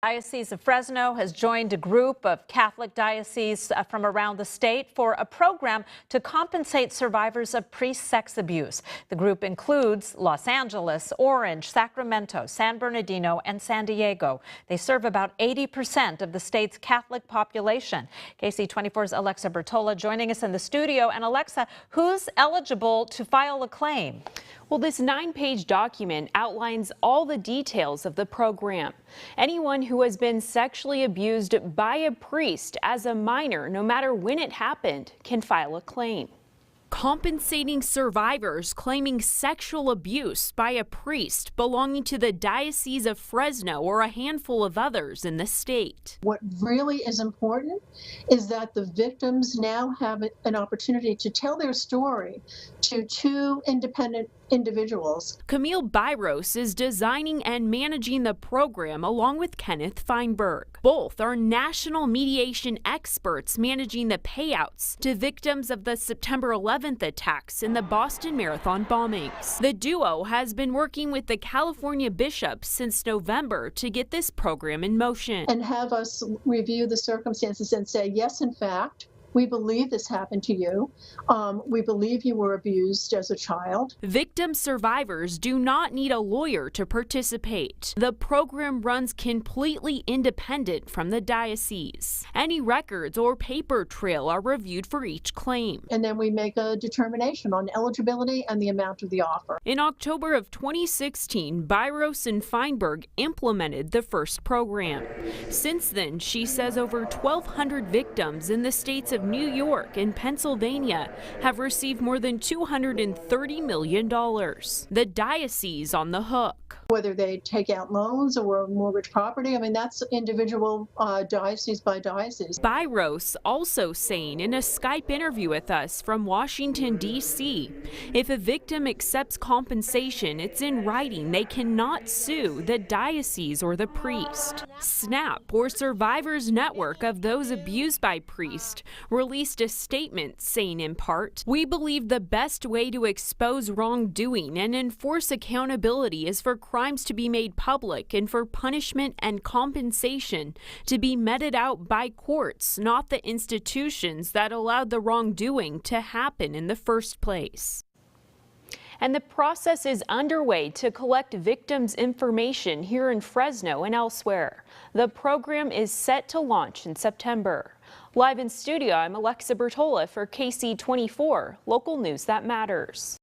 Diocese of Fresno has joined a group of Catholic dioceses from around the state for a program to compensate survivors of priest sex abuse. The group includes Los Angeles, Orange, Sacramento, San Bernardino, and San Diego. They serve about 80% of the state's Catholic population. KC24's Alexa Bertola joining us in the studio. And Alexa, who's eligible to file a claim? Well, this 9-page document outlines all the details of the program. Anyone who has been sexually abused by a priest as a minor, no matter when it happened, can file a claim. Compensating survivors claiming sexual abuse by a priest belonging to the Diocese of Fresno or a handful of others in the state. What really is important is that the victims now have an opportunity to tell their story to two independent individuals. Camille Byros is designing and managing the program along with Kenneth Feinberg. Both are national mediation experts managing the payouts to victims of the September 11th attacks in the Boston Marathon bombings. The duo has been working with the California bishops since November to get this program in motion. And have us review the circumstances and say, yes, in fact, we believe this happened to you. We believe you were abused as a child. Victim survivors do not need a lawyer to participate. The program runs completely independent from the diocese. Any records or paper trail are reviewed for each claim. And then we make a determination on eligibility and the amount of the offer. In October of 2016, Byros and Feinberg implemented the first program. Since then, she says over 1,200 victims in the states of New York and Pennsylvania have received more than $230 million. The diocese on the hook. Whether they take out loans or mortgage property, I mean, that's individual diocese by diocese. Byros also saying in a Skype interview with us from Washington, D.C., if a victim accepts compensation, it's in writing. They cannot sue the diocese or the priest. SNAP, or Survivors Network of Those Abused by Priest, released a statement saying in part, "We believe the best way to expose wrongdoing and enforce accountability is for crimes to be made public and for punishment and compensation to be meted out by courts, not the institutions that allowed the wrongdoing to happen in the first place." And the process is underway to collect victims' information here in Fresno and elsewhere. The program is set to launch in September. Live in studio, I'm Alexa Bertola for KC24, local news that matters.